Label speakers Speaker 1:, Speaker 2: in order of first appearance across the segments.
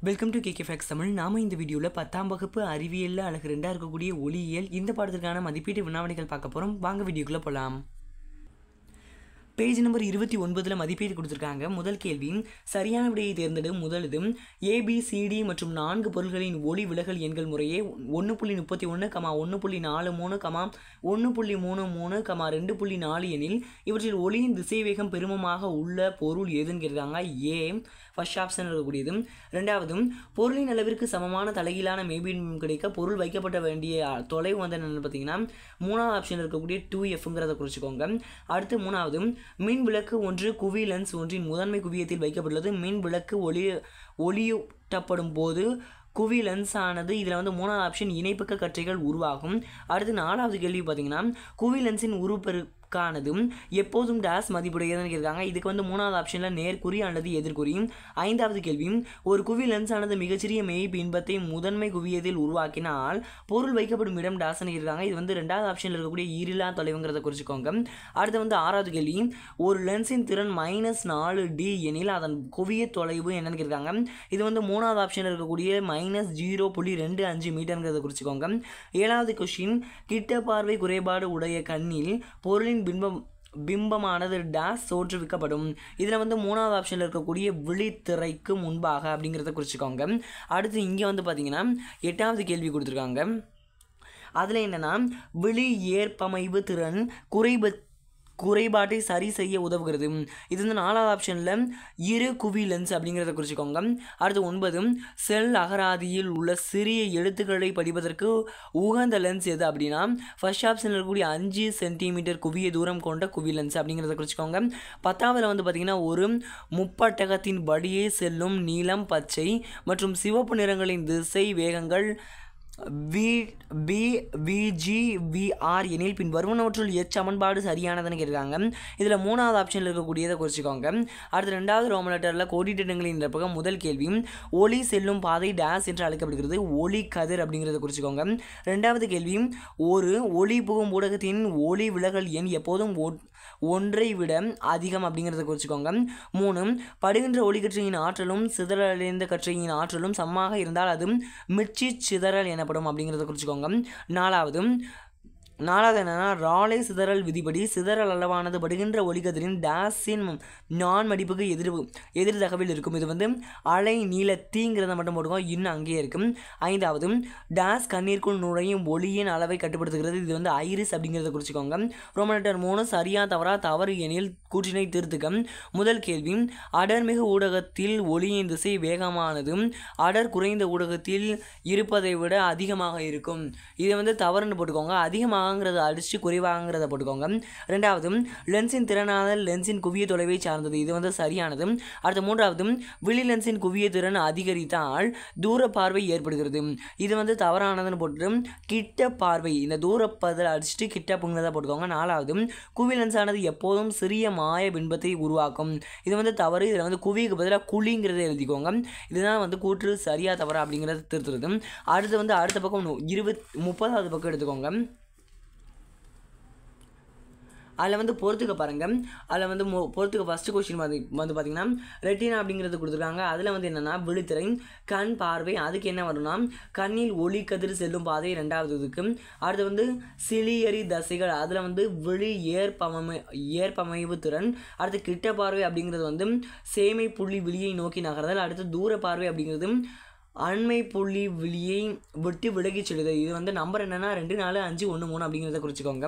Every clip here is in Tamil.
Speaker 1: Welcome to KK facts Tamil. நாம இந்த வீடியோவில் 10ஆம் வகுப்பு அறிவியலில் அழகு 2 இருக்கக்கூடிய ஒளியியல் இந்த பாடத்திற்கான மதிப்பீட்டு வினாவினைகள் பார்க்க போகிறோம். வாங்க வீடியோக்குள்ளே போகலாம். பேஜ் நம்பர் 29 மதிப்பீடு கொடுத்துருக்காங்க. முதல் கேள்வி, சரியான விடையை தேர்ந்தெடு. முதலது ABCD மற்றும் 4 பொருள்களின் ஒளி விலகல் எண்கள் முறையே 1.31, 1.43, 1.33, 2.4 எனில் இவற்றில் ஒளியின் திசைவேகம் பெருமமாக உள்ள பொருள் எதுன்னு கேட்குறாங்க. ஏ ஃபர்ஸ்ட் ஆப்ஷன் இருக்கக்கூடியது. ரெண்டாவது, பொருளின் அளவிற்கு சமமான தலைகீழான மேபின்பம் கிடைக்க பொருள் வைக்கப்பட்ட வேண்டிய தொலைவு வந்து என்னென்னு பார்த்தீங்கன்னா மூணாவது ஆப்ஷன் இருக்கக்கூடிய 2Fங்கிறத குறிச்சிக்கோங்க. அடுத்து மூணாவது, மின் விளக்கு ஒன்று குவி லென்ஸ் ஒன்றின் முதன்மை குவியத்தில் வைக்கப்பட்டுள்ளது. மின் விளக்கு ஒளியூட்டப்படும் போது குவி லென்ஸ் ஆனது இதில் வந்து மூணாவது ஆப்ஷன் இணைப்புக்க கற்றைகள் உருவாகும். அடுத்து நாலாவது கேள்வி பார்த்தீங்கன்னா குவி லென்ஸின் உருப்பெருக்கானது எப்போதும் டேஸ் மதிப்புடையதுன்னு இருக்காங்க. இதுக்கு வந்து மூணாவது ஆப்ஷனில் நேர்குறி அல்லது எதிர்குறி. ஐந்தாவது கேள்வி, ஒரு குவி லென்ஸ் ஆனது மிகச்சிறிய மெய் பின்பத்தை முதன்மை குவியத்தில் உருவாக்கினால் பொருள் வைக்கப்படும் இடம் டேஸ்ன்னு இருக்காங்க. இது வந்து ரெண்டாவது ஆப்ஷனில் இருக்கக்கூடிய ஈரிலா தொலைவுங்கிறத குறிச்சிக்கோங்க. அடுத்து வந்து ஆறாவது கேள்வி, ஒரு லென்ஸின் திறன் -4D எனில் அதன் குவிய தொலைவு என்னன்னு கேட்குறாங்க. இது வந்து மூணாவது ஆப்ஷனில் இருக்கக்கூடிய -0.25 மீட்டருங்கிறத குறிச்சிக்கோங்க. ஏழாவது கொஸ்டின், கிட்ட பார்வை குறைபாடு உடைய கண்ணில் பொருளின் பிம்பமானது டேஸ் தோற்றுவிக்கப்படும். இதில் வந்து மூணாவது ஆப்ஷனில் இருக்கக்கூடிய விழித்திரைக்கு முன்பாக அப்படிங்கிறத குறிச்சிக்கோங்க. அடுத்து இங்கே வந்து பார்த்தீங்கன்னா எட்டாவது கேள்வி கொடுத்துருக்காங்க. அதில் என்னென்னா விழி ஏற்பமைவு திறன் குறைபாட்டை சரி செய்ய உதவுகிறது. இது வந்து நாலாவது ஆப்ஷனில் இரு குவி லென்ஸ் அப்படிங்கிறத குறிச்சிக்கோங்க. அடுத்து 9, செல் அகராதியில் உள்ள சிறிய எழுத்துக்களை படிப்பதற்கு உகந்த லென்ஸ் எது அப்படின்னா ஃபர்ஸ்ட் ஆப்ஷனில் இருக்கக்கூடிய 5 சென்டிமீட்டர் குவிய தூரம் கொண்ட குவி லென்ஸ் அப்படிங்கிறத குறிச்சிக்கோங்க. 10ஆவதுல வந்து பார்த்திங்கன்னா ஒரு முப்பட்டகத்தின் படியே செல்லும் நீலம், பச்சை மற்றும் சிவப்பு நிறங்களின் திசை வேகங்கள் VG/VR எனில் பின் வருவனவற்றுள் சமன்பாடு சரியானதுன்னு கேட்குறாங்க. இதில் மூணாவது ஆப்ஷனில் இருக்கக்கூடியதை குறிச்சிக்கோங்க. அடுத்து ரெண்டாவது ரோமன் லெட்டரில் கோடிட்டங்களின் நிரப்பகம். முதல் கேள்வி, ஒளி செல்லும் பாதை டேஸ் என்று அழைக்கப்படுகிறது. ஒளி கதிர் அப்படிங்கிறத குறிச்சிக்கோங்க. ரெண்டாவது கேள்வி, ஒரு ஒளி புகும் ஊடகத்தின் ஒளி விலகல் எண் எப்போதும் ஒன்றை விட அதிகம் அப்படிங்கிறத குறிச்சிக்கோங்க. 3, படுகின்ற ஒளிக்கற்றையின் ஆற்றலும் சிதறலடைந்த கற்றையின் ஆற்றலும் சமமாக இருந்தால் அது மிட்சி சிதறல் எனப்படும் அப்படிங்கிறத குறிச்சிக்கோங்க. நாலாவது என்னன்னா ராலே சிதறல் விதிப்படி சிதறல் அளவானது படுகின்ற ஒளிக்கதிரின் டேஸின் நான் மடிப்புக்கு எதிர் தகவல் இருக்கும். இது வந்து அலை நீள தீங்கிறத மட்டும் போட்டுக்கோங்க, இன்னும் அங்கேயே இருக்கும். ஐந்தாவது, டேஸ் கண்ணீருக்குள் நுழையும் ஒளியின் அளவை கட்டுப்படுத்துகிறது. இது வந்து ஐரிஸ் அப்படிங்கிறத குறிச்சிக்கோங்க. ரோமன் லெட்டர் 3, சரியா தவறா? தவறு எனில் கூற்றினை திருத்துக்க. முதல் கேள்வி, அடர்மிகு ஊடகத்தில் ஒளியின் திசை வேகமானது அடர் குறைந்த ஊடகத்தில் இருப்பதை விட அதிகமாக இருக்கும். இதை வந்து தவறுன்னு போட்டுக்கோங்க. அதிகமாகங்கிறத அடிச்சு குறைவாகங்கிறத போட்டுக்கோங்க. ரெண்டாவது, லென்ஸின் திறனான லென்ஸின் குவிய தொலைவை சார்ந்தது. இது வந்து சரியானது. அடுத்த மூன்றாவது, விழி லென்ஸின் குவிய திறன் அதிகரித்தால் தூர பார்வை ஏற்படுகிறது. இது வந்து தவறானதுன்னு போட்டு கிட்ட பார்வை இந்த தூரப்பதில் அடிச்சுட்டு கிட்ட புங்கிறத போட்டுக்கோங்க. நாலாவது, குவி லென்ஸானது எப்போதும் சிறிய மாய பின்பத்தை உருவாக்கும். இது வந்து தவறு. இதில் வந்து குவிக்கு பதிலாக குழிங்கிறத எழுதிக்கோங்க. இதுதான் வந்து கூற்று சரியா தவறா அப்படிங்கிறத திருத்துறது. அடுத்து வந்து அடுத்த பக்கம் 30வது பக்கம் எடுத்துக்கோங்க. அதில் வந்து பொறுத்துக்க பாருங்கள். அதில் வந்து பொறுத்துக்க ஃபஸ்ட்டு கொஸ்டின் வந்து பார்த்திங்கன்னா ரெட்டினா அப்படிங்கிறது கொடுத்துருக்காங்க. அதில் வந்து என்னென்னா விழித்திரை, கண் பார்வை, அதுக்கு என்ன வரும்னா கண்ணில் ஒளி கதிர் செல்லும் பாதை ரெண்டாவது இதுக்கு. அடுத்து வந்து சிலியரி தசைகள், அதில் வந்து விழி ஏற்பமைவு திறன். அடுத்து கிட்ட பார்வை அப்படிங்கிறது வந்து சேமை புள்ளி விழியை நோக்கி நகர்தல். அடுத்து தூர பார்வை அப்படிங்கிறது அண்மை புள்ளி விழியை விட்டு விலகி செல்லுதல். இது வந்து நம்பர் என்னென்னா 2, 4, 5, 1, 3 அப்படிங்கிறத குறிச்சிக்கோங்க.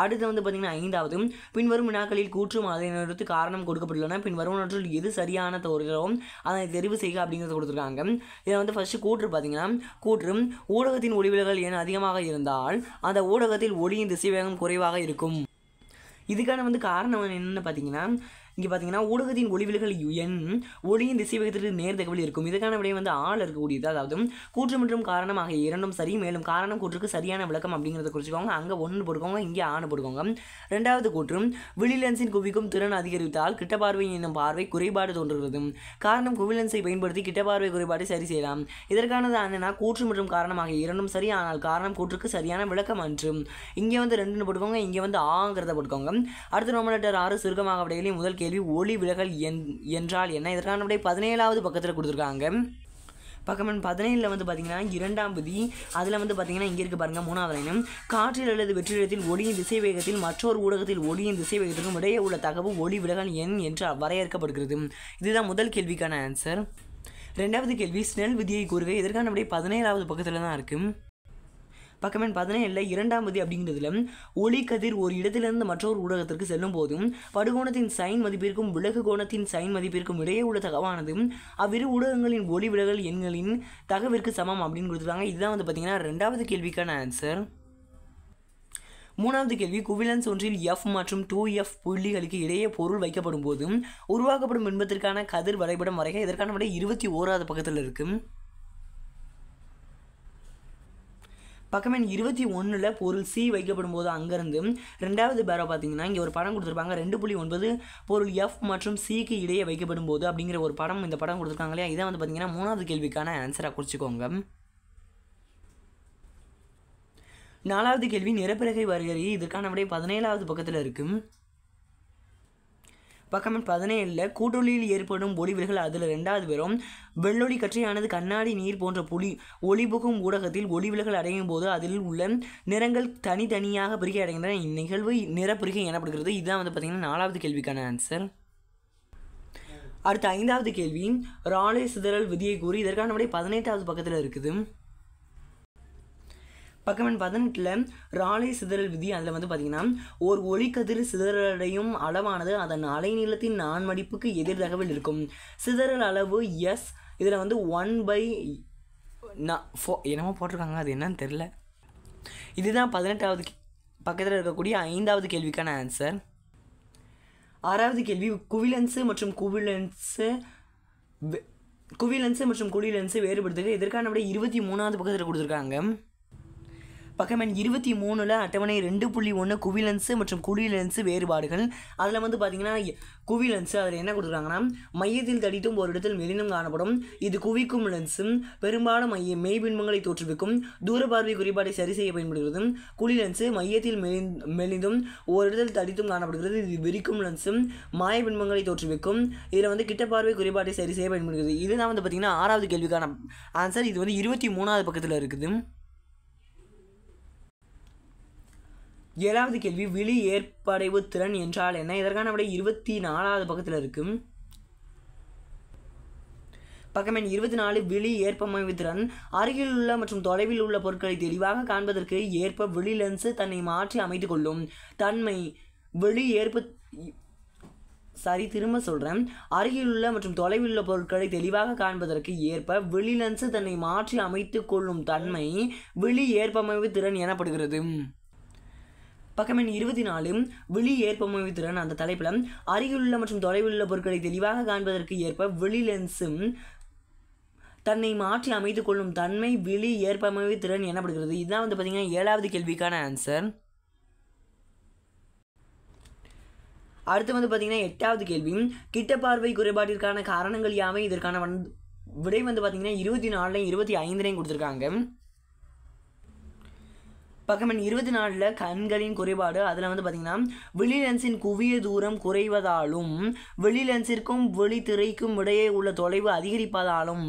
Speaker 1: அடுத்து வந்து பார்த்திங்கன்னா ஐந்தாவது, பின்வரும் வினாக்களில் கூற்றும் அதை நிறுத்தி காரணம் கொடுக்கப்பட்டுள்ளன. பின் வருவனவற்றுள் எது சரியான தோறுகிறோ அதை தெரிவு செய்க அப்படிங்கிறத கொடுத்துருக்காங்க. இதை வந்து ஃபஸ்ட்டு கூற்று பார்த்தீங்கன்னா கூற்று, ஊடகத்தின் ஒளிவிலகல் எண் அதிகமாக இருந்தால் அந்த ஊடகத்தில் ஒளியின் திசைவேகம் குறைவாக இருக்கும். இதுக்கான வந்து காரணம் என்னென்னு பார்த்தீங்கன்னா இங்கே பார்த்தீங்கன்னா ஊடகத்தின் ஒளிவிலகல் எண் ஒளியின் திசைவேகத்திற்கு நேர் தகவல் இருக்கும். இதுக்கான விடை வந்து ஆள் இருக்கக்கூடியது. அதாவது கூற்று மற்றும் காரணம் ஆகிய இரண்டும் சரி. மேலும் காரணம் கூற்றுக்கு சரியான விளக்கம் அப்படிங்கிறத குறிச்சிக்கோங்க. அங்கே 1 போட்டுக்கோங்க, இங்கே 6 போட்டுக்கோங்க. ரெண்டாவது கூற்று, விழி லென்ஸின் குவிக்கும் திறன் அதிகரித்தால் கிட்ட பார்வை என்னும் பார்வை குறைபாடு தோன்றுகிறது. காரணம், குவி லென்ஸை பயன்படுத்தி கிட்ட பார்வை குறைபாட்டை சரி செய்யலாம். இதற்கானது என்னன்னா கூற்று மற்றும் காரணம் ஆகிய இரண்டும் சரி, ஆனால் காரணம் கூற்றுக்கு சரியான விளக்கம் அன்று. இங்கே வந்து 2 போட்டுக்கோங்க, இங்கே வந்து ஆங்கிறத போட்டுக்கோங்க. அடுத்து ரோமன் லெட்டர் 6, சுருக்கமாக விடையிலே முதல் கேள்வி, ஒளி விலகல் என்றால் என்ன? இதற்கான விடை 17வது பக்கத்தில் கொடுத்துருக்காங்க. பக்கம் எண் 17 வந்து பார்த்தீங்கன்னா 2ஆம் விதி. அதில் வந்து பார்த்தீங்கன்னா இங்கே இருக்க பாருங்கள் 3வது லைன். காற்றில் அல்லது வெற்றிடத்தில் ஒளியின் திசை வேகத்தில் மற்றொரு ஊடகத்தில் ஒளியின் திசை வேகத்திற்கும் இடையே உள்ள தகவு ஒளி விலகல் எண் என்று வரையறுக்கப்படுகிறது. இதுதான் முதல் கேள்விக்கான ஆன்சர். 2வது கேள்வி ஸ்னெல் விதியை கூறுக. இதற்கான விடை 17வது பக்கத்தில் தான் இருக்குது. பக்கம் எண் 17 2ஆம் விதி அப்படிங்கிறதுல ஒளி கதிர் ஒரு இடத்திலிருந்து மற்றொரு ஊடகத்திற்கு செல்லும் போதும் படுகோணத்தின் சைன் மதிப்பிற்கும் விலகு கோணத்தின் சைன் மதிப்பிற்கும் இடையே உள்ள தகவானது அவ்விரு ஊடகங்களின் ஒளி விலகல் எண்களின் தகவிற்கு சமம் அப்படின்னு கொடுத்துருக்காங்க. இதுதான் வந்து பார்த்தீங்கன்னா 2வது கேள்விக்கான ஆன்சர். 3வது கேள்வி குவிலன்ஸ் ஒன்றில் F மற்றும் 2F புள்ளிகளுக்கு இடையே பொருள் வைக்கப்படும் போது உருவாக்கப்படும் பிம்பத்திற்கான கதிர் வரைபடம் வரைக. இதற்கான விடை 21வது பக்கத்தில் இருக்குது. பக்கம் எண் 21 பொருள் சி வைக்கப்படும் போது அங்கேருந்து 2வது பேரோ பார்த்தீங்கன்னா இங்கே ஒரு படம் கொடுத்துருப்பாங்க. 2.9 பொருள் F மற்றும் சிக்கு இடையே வைக்கப்படும் போது அப்படிங்கிற ஒரு படம் இந்த படம் கொடுத்துருக்காங்க இல்லையா. இதை வந்து பார்த்தீங்கன்னா 3வது கேள்விக்கான ஆன்சராக குறிச்சிக்கோங்க. 4வது கேள்வி நிறப்பிறகை வருகை. இதற்கான விடை 17வது பக்கத்தில் இருக்குது. பக்கம் எண் 17 கூட்டொலியில் ஏற்படும் ஒளி விலகல். அதில் 2வது பேரும் வெள்ளொளி கற்றையானது கண்ணாடி நீர் போன்ற ஒளிபுகும் ஊடகத்தில் ஒளி விலகல் அடையும் போது அதில் உள்ள நிறங்கள் தனித்தனியாக பிரிக்கை அடைகின்றன. இந்நிகழ்வு நிறப்பிரிகை எனப்படுகிறது. இதுதான் வந்து பார்த்தீங்கன்னா 4வது கேள்விக்கான ஆன்சர். அடுத்த 5வது கேள்வி ராலே சிதறல் விதியை கூறி. இதற்கான விடை 18வது பக்கத்தில் இருக்குது. பக்கம் எண் 18 ராலே சிதறல் விதி. அதில் வந்து பார்த்தீங்கன்னா ஒரு ஒளிக்கதிர் சிதறலடையும் அளவானது அதன் அலைநீளத்தின் நான்மடிப்புக்கு எதிர் தகவல் இருக்கும். சிதறல் அளவு எஸ். இதில் வந்து 1/4 என்னமோ போட்டிருக்காங்க, அது என்னன்னு தெரில. இதுதான் 18வது பக்கத்தில் இருக்கக்கூடிய 5வது கேள்விக்கான ஆன்சர். 6வது கேள்வி குவிலன்ஸு மற்றும் குவிலன்ஸு வேறுபடுத்துக. இதற்கான விட 23வது பக்கத்தில் கொடுத்துருக்காங்க. பக்கம் எண் 23 அட்டவணை 2.1 குவிலன்ஸு மற்றும் குழிலென்ஸு வேறுபாடுகள். அதில் வந்து பார்த்தீங்கன்னா குவிலென்ஸு அதில் என்ன கொடுத்துருக்காங்கன்னா மையத்தில் தடித்தும் ஒரு இடத்தில் மெலினும் காணப்படும். இது குவிக்கும் லென்ஸும் பெரும்பாலும் மெய்பின்பங்களை தோற்றுவிக்கும் தூரப்பார்வை குறைபாட்டை சரி செய்ய பயன்படுகிறது. குழிலென்ஸு மையத்தில் மெலிந்தும் ஒரு இடத்தில் தடித்தும் காணப்படுகிறது. இது விரிக்கும் லென்ஸும் மாயபின்பங்களை தோற்றுவிக்கும். இதில் வந்து கிட்ட பார்வை குறைபாட்டை சரி செய்ய பயன்படுகிறது. இதுதான் வந்து பார்த்தீங்கன்னா 6வது கேள்விக்கான ஆன்சர். இது வந்து 23வது பக்கத்தில் இருக்குது. 7வது கேள்வி விழி ஏற்படைவு திறன் என்றால் என்ன. இதற்கான விட 24வது பக்கத்தில் இருக்குது. பக்கம் எண் 24 விழி ஏற்பமைவு திறன். அருகில் உள்ள மற்றும் தொலைவில் உள்ள பொருட்களை தெளிவாக காண்பதற்கு ஏற்ப விழி லென்ஸு தன்னை மாற்றி அமைத்துக் கொள்ளும் தன்மை. விழி திரும்ப சொல்கிறேன். அருகில் உள்ள மற்றும் தொலைவில் உள்ள பொருட்களை தெளிவாக காண்பதற்கு ஏற்ப விழி லென்ஸு தன்னை மாற்றி அமைத்துக் கொள்ளும் தன்மை விழி ஏற்பமைவு திறன் எனப்படுகிறது. பக்கம் எண் 24 விழி ஏற்பமைவு திறன். அந்த தலைப்பில் அருகிலுள்ள மற்றும் தொலைவில் உள்ள பொருட்களை தெளிவாக காண்பதற்கு ஏற்ப விழி லென்ஸும் தன்னை மாற்றி அமைத்துக் கொள்ளும் தன்மை விழி ஏற்பமைவு திறன் எனப்படுகிறது. இதுதான் வந்து பார்த்தீங்கன்னா 7வது கேள்விக்கான ஆன்சர். அடுத்து வந்து பார்த்தீங்கன்னா 8வது கேள்வி கிட்ட பார்வை குறைபாட்டிற்கான காரணங்கள் யாவை. இதற்கான விடை வந்து பார்த்தீங்கன்னா 24 25 கொடுத்துருக்காங்க. பக்கம் எண் 24 கண்களின் குறைபாடு. அதில் வந்து பார்த்தீங்கன்னா விழி லென்ஸின் குவிய தூரம் குறைவதாலும் விழி லென்ஸிற்கும் விழி திரைக்கும் இடையே உள்ள தொலைவு அதிகரிப்பதாலும்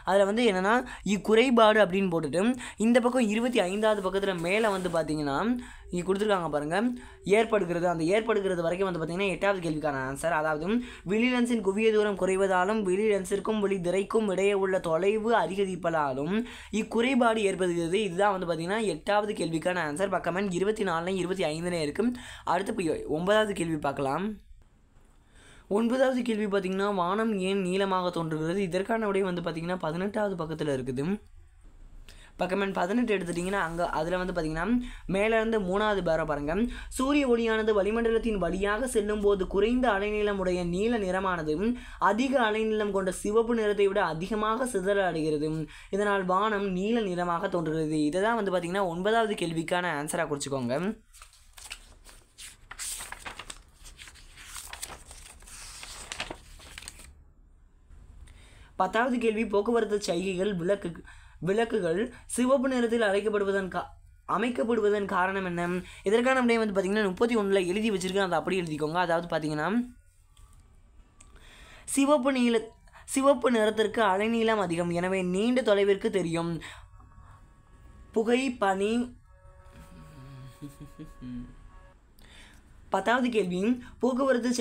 Speaker 1: அதில் வந்து என்னென்னா இக்குறைபாடு அப்படின்னு போட்டுட்டு இந்த பக்கம் 25வது பக்கத்தில் மேலே வந்து பார்த்தீங்கன்னா இங்கே கொடுத்துருக்காங்க பாருங்கள் ஏற்படுகிறது. அந்த ஏற்படுகிறது வரைக்கும் வந்து பார்த்தீங்கன்னா 8வது கேள்விக்கான ஆன்சர். அதாவது விழி லென்ஸின் குவிய தூரம் குறைவதாலும் விழி லென்ஸிற்கும் விழி திரைக்கும் இடையே உள்ள தொலைவு அதிகரிப்பதாலும் இக்குறைபாடு ஏற்படுகிறது. இதுதான் வந்து பார்த்தீங்கன்னா 8வது கேள்விக்கான ஆன்சர். பக்கம் எண் 24 25 இருக்கும். அடுத்து போய் 9வது கேள்வி பார்க்கலாம். 9வது கேள்வி பார்த்தீங்கன்னா வானம் ஏன் நீளமாக தோன்றுகிறது. இதற்கான விடை வந்து பார்த்தீங்கன்னா 18வது பக்கத்தில் இருக்குது. பக்கம் எண் 18 எடுத்துட்டிங்கன்னா அதில் வந்து பார்த்தீங்கன்னா மேலேருந்து 3வது பேரை பாருங்கள். சூரிய ஒளியானது வளிமண்டலத்தின் வழியாக செல்லும் போது குறைந்த அலைநீளமுடைய நீல நிறமானது அதிக அலைநீளம் கொண்ட சிவப்பு நிறத்தை விட அதிகமாக சிதற அடைகிறது. இதனால் வானம் நீல நிறமாக தோன்றுகிறது. இதை தான் வந்து பார்த்தீங்கன்னா 9வது கேள்விக்கான ஆன்சராக குறிச்சிக்கோங்க. 10வது கேள்வி போக்குவரத்து சைகைகள் விளக்குகள் சிவப்பு நிறத்தில் அமைக்கப்படுவதன் காரணம் என்ன. இதற்கான விடை வந்து பார்த்தீங்கன்னா 31 எழுதி வச்சிருக்கேன். அதை அப்படி எழுதிக்கோங்க. அதாவது பார்த்தீங்கன்னா சிவப்பு நிறத்திற்கு அலைநீளம் அதிகம், எனவே நீண்ட தொலைவிற்கு தெரியும். புகை, பனி. 10வது கேள்வி, போக்குவரத்து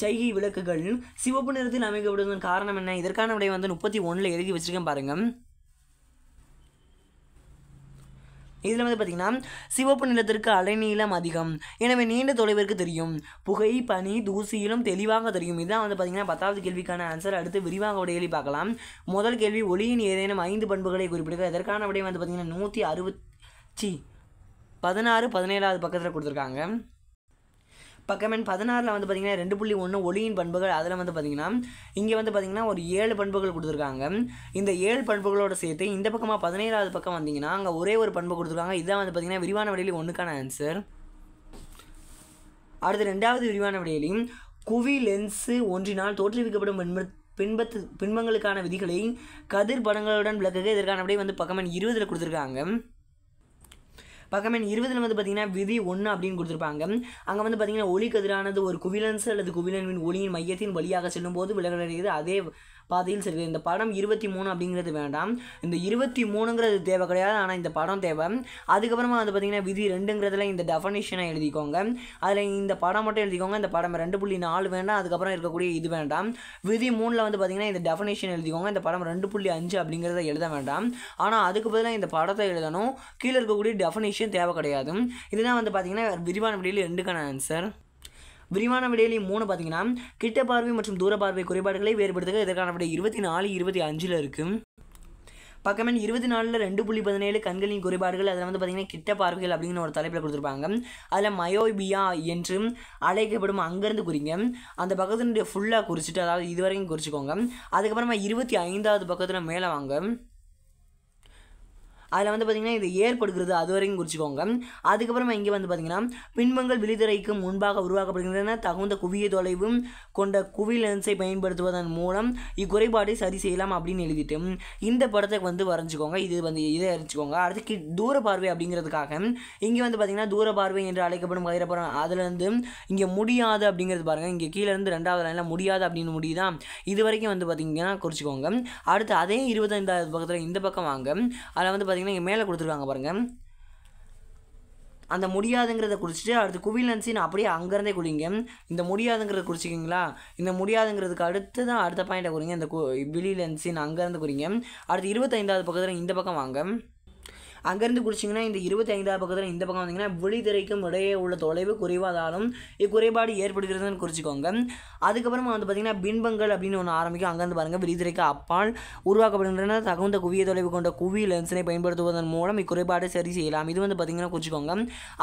Speaker 1: செய்கை விளக்குகள் சிவப்பு நிறத்தில் அமைக்கப்படுவதன் காரணம் என்ன? இதற்கான விடை வந்து 31 எழுதி வச்சிருக்கேன் பாருங்க. இதில் வந்து பார்த்தீங்கன்னா சிவப்பு நிறத்திற்கு அலைநீளம் அதிகம், எனவே நீண்ட தொலைவிற்கு தெரியும். புகை, பனி, தூசியிலும் தெளிவாக தெரியும். இதுதான் வந்து பார்த்தீங்கன்னா 10வது கேள்விக்கான ஆன்சர். அடுத்து விரிவாக விடைகளை பார்க்கலாம். முதல் கேள்வி, ஒளியின் ஏதேனும் 5 பண்புகளை குறிப்பிடுங்க. இதற்கான விடை வந்து பார்த்தீங்கன்னா 17வது பக்கத்தில் கொடுத்துருக்காங்க. பக்கம் எண் 16 வந்து பார்த்தீங்கன்னா 2.1 ஒளியின் பண்புகள். அதில் வந்து பார்த்தீங்கன்னா இங்கே வந்து பார்த்தீங்கன்னா ஒரு 7 பண்புகள் கொடுத்துருக்காங்க. இந்த 7 பண்புகளோட சேர்த்து இந்த பக்கமாக 17வது பக்கம் வந்தீங்கன்னா அங்கே ஒரே ஒரு பண்பு கொடுத்துருக்காங்க. இதுதான் வந்து பார்த்தீங்கன்னா விரிவான விடையில் 1க்கான ஆன்சர். அடுத்து 2வது விரிவான விடையிலையும் குவி லென்ஸு ஒன்றினால் தோற்றுவிக்கப்படும் பின்பங்களுக்கான விதிகளை கதிர் படங்களுடன் விளக்குக. இதற்கான விடை வந்து பக்கம் எண் 20 கொடுத்துருக்காங்க. பக்கம் எண் 20 வந்து பார்த்தீங்கன்னா விதி 1 அப்படின்னு கொடுத்துருப்பாங்க. அங்கே வந்து பார்த்தீங்கன்னா ஒளி கதிரானது ஒரு குவிலன்ஸ் அல்லது குவிலன்வின் ஒளியின் மையத்தின் வழியாக செல்லும் போது விலகடைகிறது அதே பாதையில் செல்கிறது. இந்த படம் 23 அப்படிங்கிறது வேண்டாம், இந்த 23ங்கிறது தேவை கிடையாது, ஆனால் இந்த படம் தேவை. அதுக்கப்புறமா வந்து பார்த்தீங்கன்னா விதி 2ங்கிறதுல இந்த டெஃபனிஷனை எழுதிக்கோங்க, அதில் இந்த படம் மட்டும் எழுதிக்கோங்க. இந்த படம் 2.4 வேண்டாம், அதுக்கப்புறம் இருக்கக்கூடிய இது வேண்டாம். விதி 3ல் வந்து பார்த்தீங்கன்னா இந்த டெஃபனிஷன் எழுதிக்கோங்க, இந்த படம் 2.5 அப்படிங்கிறத எழுத வேண்டாம், ஆனால் அதுக்கு பதிலாக இந்த படத்தை எழுதணும். கீழே இருக்கக்கூடிய டெஃபனிஷன் தேவை கிடையாது. இதுதான் வந்து பார்த்தீங்கன்னா விரிவான விடையில் 2க்கான ஆன்சர். விரிவான விடையிலையும் 3 பார்த்தீங்கன்னா கிட்ட பார்வை மற்றும் தூர பார்வை குறைபாடுகளை வேறுபடுத்துக. இதற்கான விடை 24, 25 இருக்கு. பக்கம் எண் 24ல் 2.17 கண்களின் குறைபாடுகள். அதில் வந்து பார்த்தீங்கன்னா கிட்ட பார்வைகள் அப்படின்னு ஒரு தலைப்பில் கொடுத்துருப்பாங்க. அதில் மயோபியா என்று அழைக்கப்படும் அங்கேருந்து குறிங்க. அந்த பக்கத்தினுடைய ஃபுல்லாக குறிச்சிட்டு, அதாவது இது வரைக்கும் குறிச்சிக்கோங்க. அதுக்கப்புறமா 25வது பக்கத்தில் மேலே வாங்க. அதில் வந்து பார்த்திங்கன்னா இது ஏற்படுகிறது அது வரைக்கும் குறிச்சிக்கோங்க. அதுக்கப்புறமா இங்கே வந்து பார்த்திங்கன்னா பின்பங்கள் விழித்திரைக்கு முன்பாக உருவாக்கப்படுகின்றன. தகுந்த குவிய தொலைவு கொண்ட குவி லென்ஸை பயன்படுத்துவதன் மூலம் இக்குறைபாடை சரி செய்யலாம் அப்படின்னு எழுதிட்டு இந்த படத்தை வந்து வரைஞ்சிக்கோங்க. இது வந்து இதை வரைஞ்சிக்கோங்க. அடுத்து தூர பார்வை அப்படிங்கிறதுக்காக இங்கே வந்து பார்த்திங்கன்னா தூர பார்வை என்று அழைக்கப்படும் கதிரப்புறம் அதுலேருந்து இங்கே முடியாது அப்படிங்கிறது பாருங்கள். இங்கே கீழேருந்து 2வது லைனில் முடியாது அப்படின்னு முடியுதா, இது வரைக்கும் வந்து பார்த்திங்கன்னா குறிச்சிக்கோங்க. அடுத்து அதே 25வது பக்கத்தில் இந்த பக்கம் வாங்க. அதில் வந்து இங்கே மேலே கொடுத்துருக்காங்க பாருங்கள். அந்த முடியாதுங்கிறத குறிச்சிட்டு அடுத்து குவிலன்ஸின் அப்படியே அங்கேருந்தே குறிங்க. இந்த முடியாதுங்கிறத குறிச்சிக்கிங்களா, இந்த முடியாதுங்கிறதுக்கு அடுத்து தான் அடுத்த பாயிண்ட்டை குறிங்க. இந்த விழிலென்ஸின் அங்கேருந்து குறிங்க. அடுத்து 25வது பக்கத்தில் இந்த பக்கம் வாங்க. அங்கேருந்து குறிச்சிங்கன்னா இந்த 25வது பக்கத்தில் இந்த பக்கம் வந்தீங்கன்னா விழித்திரைக்கும் இடையே உள்ள தொலைவு குறைவாதாலும் இக்குறைபாடு ஏற்படுகிறதுன்னு குறிச்சிக்கோங்க. அதுக்கப்புறமா வந்து பார்த்திங்கன்னா பின்பங்கள் அப்படின்னு ஒன்று ஆரம்பிக்கும். அங்கேருந்து பாருங்கள், விழித்திரைக்கு அப்பால் உருவாக்கப்படுகின்றன. தகுந்த குவிய தொலைவு கொண்ட குவி லென்ஸினை பயன்படுத்துவதன் மூலம் இக்குறைபாடு சரி செய்யலாம். இது வந்து பார்த்திங்கன்னா குறிச்சிக்கோங்க.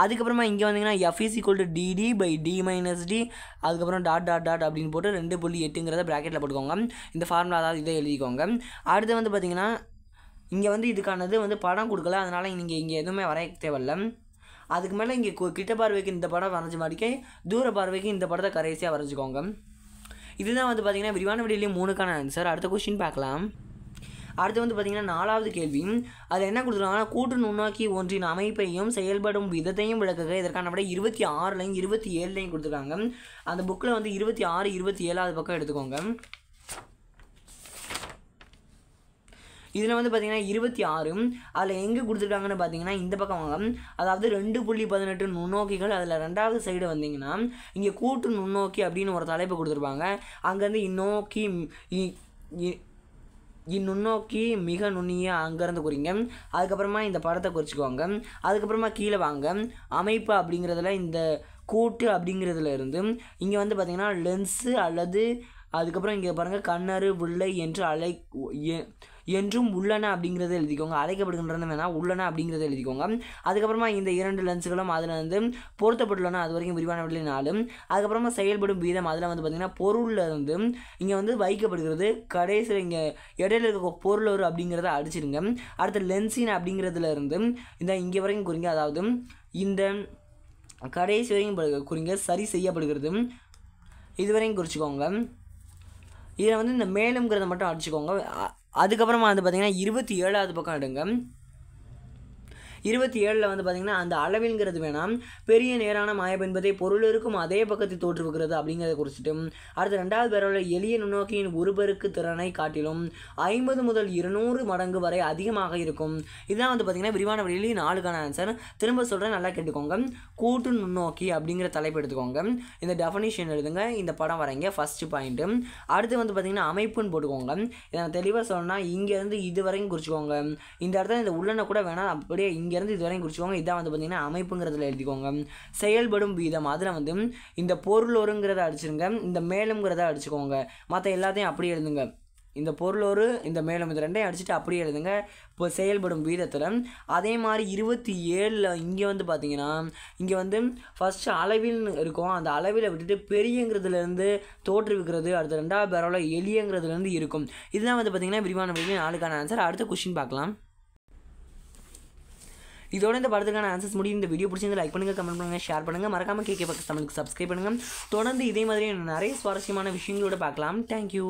Speaker 1: அதுக்கப்புறமா இங்கே வந்தீங்கன்னா F = DD/D-D, அதுக்கப்புறம் டாட் அப்படின்னு போட்டு 2.8ங்கிறத ப்ராக்கெட்டில் போட்டுக்கோங்க. இந்த ஃபார்முலா அதாவது இதை எழுதிக்கோங்க. அடுத்து வந்து பார்த்திங்கன்னா இங்கே வந்து இதுக்கானது வந்து படம் கொடுக்கல, அதனால் நீங்கள் இங்கே எதுவுமே வரைய தேவையில்லை. அதுக்கு மேலே இங்கே கிட்ட பார்வைக்கு இந்த படம் வரைஞ்சி மாதிரிக்கே தூர பார்வைக்கு இந்த படத்தை கடைசியாக வரைஞ்சிக்கோங்க. இதுதான் வந்து பார்த்திங்கன்னா விரிவான விடையிலேயே 3க்கான ஆன்சர். அடுத்த கொஸ்டின் பார்க்கலாம். அடுத்து வந்து பார்த்திங்கன்னா 4வது கேள்வி. அதில் என்ன கொடுத்துருக்காங்கன்னா கூட்டு நுண்ணோக்கி ஒன்றின் அமைப்பையும் செயல்படும் விதத்தையும் விளக்குக. இதற்கான விட 26லையும் 27லையும் கொடுத்துருக்காங்க. அந்த புக்கில் வந்து 26, 27வது பக்கம் எடுத்துக்கோங்க. இதில் வந்து பார்த்திங்கன்னா 26 அதில் எங்கே கொடுத்துருக்காங்கன்னு பார்த்தீங்கன்னா இந்த பக்கம் வாங்க. அதாவது 2.18 நுண்ணோக்கிகள். அதில் 2வது சைடு வந்தீங்கன்னா இங்கே கூட்டு நுண்ணோக்கி அப்படின்னு ஒரு தலைப்பு கொடுத்துருப்பாங்க. அங்கேருந்து இந்நுண்ணோக்கி மிக நுண்ணிய அங்கேருந்து குறிங்க. அதுக்கப்புறமா இந்த படத்தை குறிச்சிக்கோங்க. அதுக்கப்புறமா கீழே வாங்க. அமைப்பு அப்படிங்கிறதுல இந்த கூட்டு அப்படிங்கிறதுல இருந்து இங்கே வந்து பார்த்திங்கன்னா லென்ஸு அல்லது அதுக்கப்புறம் இங்கே பாருங்கள் கண்ணறு வில்லை என்றும் உள்ளன அப்படிங்கிறத எழுதிக்கோங்க. அழைக்கப்படுகின்றன வேணால் உள்ளன அப்படிங்கிறத எழுதிக்கோங்க. அதுக்கப்புறமா இந்த 2 லென்ஸுகளும் அதில் வந்து பொருத்தப்பட்டுள்ளன. அது வரைக்கும் விரிவான விடை 4. அதுக்கப்புறமா செயல்படும் வீதம் அதில் வந்து பார்த்திங்கன்னா பொருளில் இருந்து இங்கே வந்து வைக்கப்படுகிறது. கடைசியில் இங்கே இடையில இருக்க பொருள் ஒரு அப்படிங்கிறத அடிச்சிருங்க. அடுத்து லென்ஸின் அப்படிங்கிறதுல இருந்து இந்த இங்கே வரைக்கும் குறிங்க. அதாவது இந்த கடைசி வரைக்கும் குறிங்க சரி செய்யப்படுகிறது. இதுவரையும் குறிச்சிக்கோங்க. இதில் வந்து இந்த மேலும்ங்கிறத மட்டும் அடிச்சுக்கோங்க. அதுக்கப்புறமா வந்து பார்த்திங்கன்னா 27வது பக்கம் எடுங்க. 27ல் வந்து பார்த்திங்கன்னா அந்த அளவில்ங்கிறது வேணாம் பெரிய நேரான மாயம் என்பதை பொருள் இருக்கும் அதே பக்கத்தில் தோற்றுவிக்கிறது அப்படிங்கிறத குறிச்சிட்டு அடுத்து 2வது பேரோட எளிய நுண்ணோக்கியின் உருபெருக்கு திறனை காட்டிலும் 50 முதல் 200 மடங்கு வரை அதிகமாக இருக்கும். இதுதான் வந்து பார்த்திங்கன்னா விரிவான வழியில் 4க்கான ஆன்சர். திரும்ப சொல்கிறேன், நல்லா கேட்டுக்கோங்க. கூட்டு நுண்ணோக்கி அப்படிங்கிற தலைப்பு எடுத்துக்கோங்க. இந்த டெஃபனிஷன் எழுதுங்க, இந்த படம் வரைங்க, ஃபர்ஸ்ட் பாயிண்ட்டு. அடுத்து வந்து பார்த்திங்கன்னா அமைப்புன்னு போட்டுக்கோங்க. இதை நான் தெளிவாக சொல்லணும்னா இங்கேருந்து இது வரைக்கும் குறிச்சிக்கோங்க. இந்த இடத்துல இந்த உள்ளன கூட வேணாம், அப்படியே இங்கேருந்து இது வரைக்கும் குறிச்சிக்கோங்க. இதான் வந்து பார்த்திங்கன்னா அமைப்புங்கிறதுல எழுதிக்கோங்க. செயல்படும் வீதம் அதில் வந்து இந்த பொருள் ஒருங்கிறத அடிச்சிருங்க, இந்த மேலும்ங்கிறத அடிச்சுக்கோங்க. மற்ற எல்லாத்தையும் அப்படியே எழுதுங்க. இந்த பொருள் ஒரு இந்த மேலும் இது ரெண்டையும் அடிச்சுட்டு அப்படியே எழுதுங்க. இப்போ செயல்படும் வீதத்தில் அதே மாதிரி 27ல் இங்கே வந்து பார்த்தீங்கன்னா இங்கே வந்து ஃபஸ்ட்டு அளவில் இருக்கும். அந்த அளவில் விட்டுட்டு பெரியங்கிறதுலேருந்து தோற்றுவிக்கிறது. அடுத்து 2வது பேரோல எளியங்கிறதுலேருந்து இருக்கும். இதுதான் வந்து பார்த்திங்கன்னா விரிவான வழியில் 4க்கான ஆன்சர். அடுத்த கொஸ்டின் பார்க்கலாம். இதோட இந்த படத்துக்கான ஆன்சர்ஸ் முடியும். இந்த வீடியோ பிடிச்சிருந்து லைக் பண்ணுங்கள், கமெண்ட் பண்ணுங்கள், ஷேர் பண்ணுங்கள். மறக்காமல் கேகே பாக்ஸ் தமிழுக்கு சப்ஸ்கிரைப் பண்ணுங்கள். தொடர்ந்து இதே மாதிரி நிறைய சுவாரஸ்யமான விஷயங்களோட பார்க்கலாம். தேங்க்யூ.